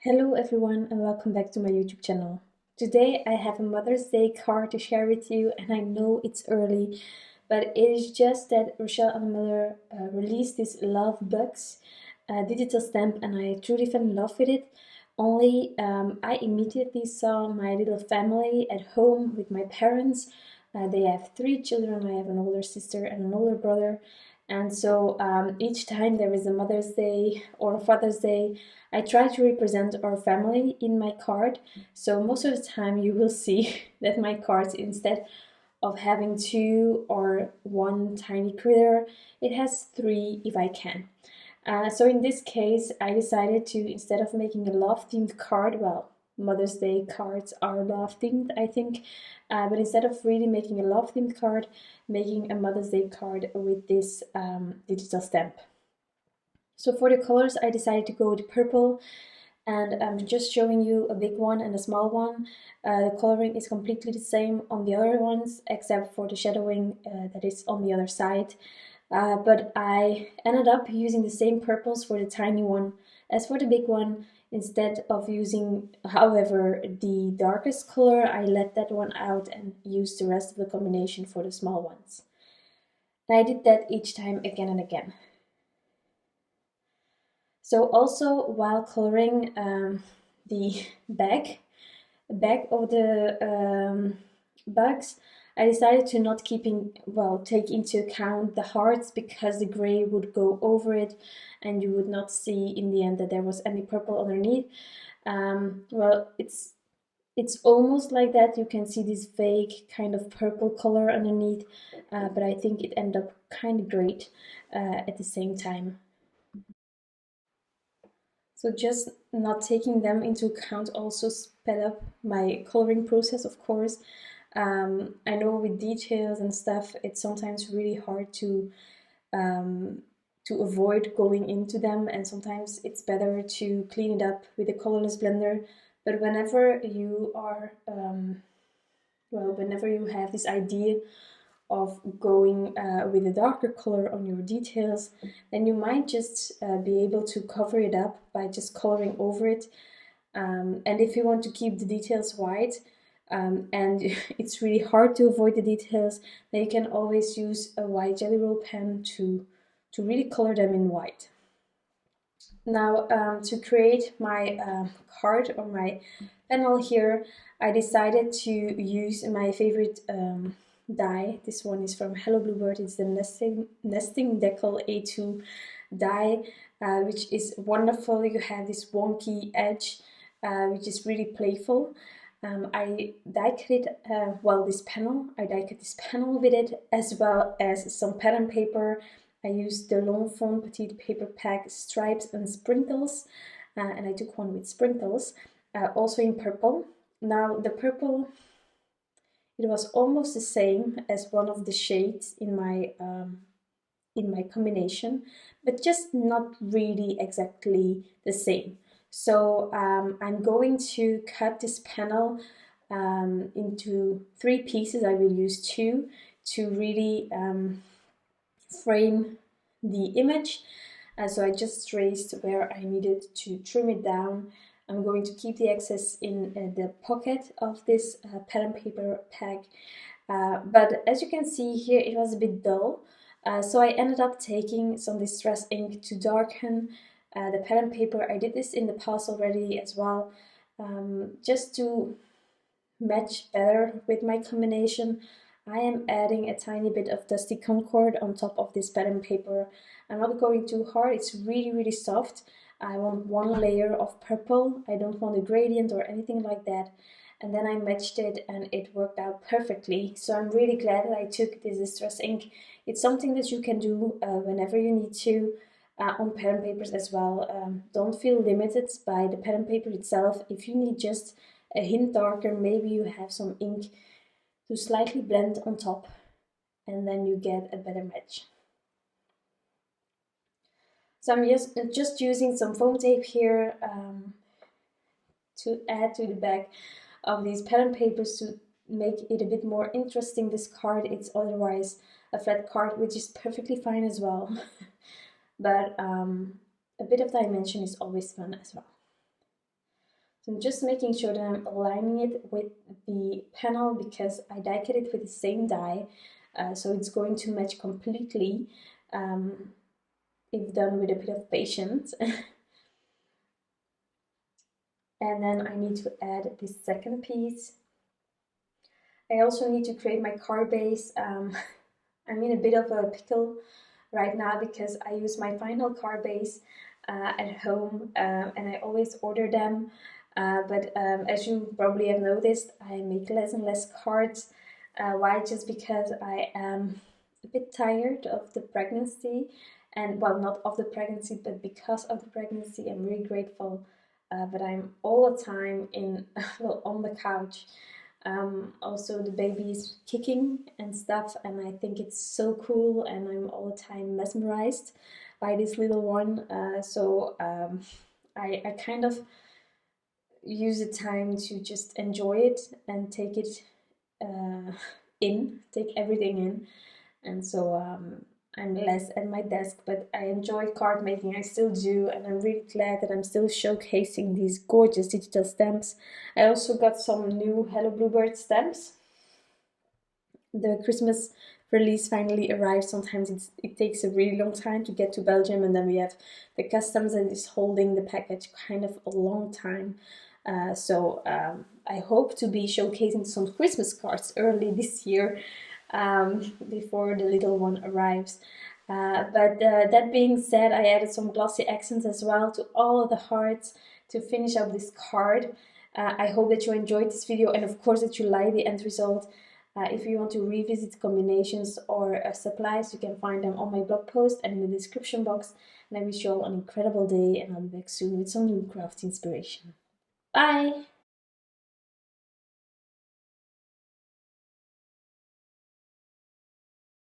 Hello everyone and welcome back to my YouTube channel. Today I have a Mother's Day card to share with you, and I know it's early, but it is just that Rachelle Anne Miller released this Love Bugs digital stamp, and I truly fell in love with it. Only I immediately saw my little family at home with my parents. They have three children. I have an older sister and an older brother. And so each time there is a Mother's Day or a Father's Day, I try to represent our family in my card. So most of the time you will see that my cards, instead of having two or one tiny critter, it has three if I can. So in this case, I decided to, instead of making a love themed card, well, Mother's Day cards are love themed, I think, but instead of really making a love themed card, making a Mother's Day card with this digital stamp. So for the colors, I decided to go with purple, and I'm just showing you a big one and a small one. The coloring is completely the same on the other ones, except for the shadowing that is on the other side. But I ended up using the same purples for the tiny one as for the big one. Instead of using, however, the darkest color, I let that one out and used the rest of the combination for the small ones. And I did that each time again and again. So also while coloring the back of the bugs, I decided to not take into account the hearts, because the gray would go over it and you would not see in the end that there was any purple underneath. Well, it's almost like that. You can see this vague kind of purple color underneath, but I think it ended up kind of great at the same time. So just not taking them into account also sped up my coloring process, of course. I know with details and stuff, it's sometimes really hard to avoid going into them, and sometimes it's better to clean it up with a colorless blender. But whenever you are, whenever you have this idea of going with a darker color on your details, then you might just be able to cover it up by just coloring over it. And if you want to keep the details white, and it's really hard to avoid the details, then you can always use a white jelly roll pen to really color them in white. Now, to create my card or my panel here, I decided to use my favorite die. This one is from Hello Bluebird. It's the Nesting Deckle A2 die, which is wonderful. You have this wonky edge, which is really playful. I die-cut it, this panel. I die-cut this panel with it, as well as some pattern paper. I used the long Fawn Petite paper pack stripes and sprinkles, and I took one with sprinkles, also in purple. Now the purple, it was almost the same as one of the shades in my combination, but just not really exactly the same. So I'm going to cut this panel into 3 pieces. I will use 2 to really frame the image. So I just traced where I needed to trim it down. I'm going to keep the excess in the pocket of this pattern paper pack. But as you can see here, it was a bit dull. So I ended up taking some distress ink to darken the pattern paper. I did this in the past already as well, just to match better with my combination. I am adding a tiny bit of dusty Concord on top of this pattern paper. I'm not going too hard, it's really soft. I want one layer of purple. I don't want a gradient or anything like that. And then I matched it and it worked out perfectly. So I'm really glad that I took this distress ink. It's something that you can do whenever you need to on pattern papers as well. Don't feel limited by the pattern paper itself. If you need just a hint darker, maybe you have some ink to slightly blend on top, and then you get a better match. So I'm just using some foam tape here to add to the back of these pattern papers to make it a bit more interesting. This card, it's otherwise a flat card, which is perfectly fine as well. But a bit of dimension is always fun as well. So I'm just making sure that I'm aligning it with the panel because I die cut it with the same die, so it's going to match completely if done with a bit of patience. And then I need to add this second piece. I also need to create my card base. I'm in a bit of a pickle right now because I use my final card base at home and I always order them. But as you probably have noticed, I make less and less cards. Why? Just because I am a bit tired of the pregnancy, and well, not of the pregnancy, but because of the pregnancy. I'm really grateful, but I'm all the time in well, on the couch. Also, the baby is kicking and stuff, and I think it's so cool, and I'm all the time mesmerized by this little one. I kind of use the time to just enjoy it and take it take everything in. And so I'm less at my desk, but I enjoy card making, I still do, and I'm really glad that I'm still showcasing these gorgeous digital stamps. I also got some new Hello Bluebird stamps. The Christmas release finally arrived. Sometimes it takes a really long time to get to Belgium, and then we have the customs that is holding the package kind of a long time. I hope to be showcasing some Christmas cards early this year before the little one arrives. That being said, I added some glossy accents as well to all of the hearts to finish up this card. I hope that you enjoyed this video, and of course that you like the end result. If you want to revisit combinations or supplies, you can find them on my blog post and in the description box. And I wish you all an incredible day, and I'll be back soon with some new craft inspiration. Bye!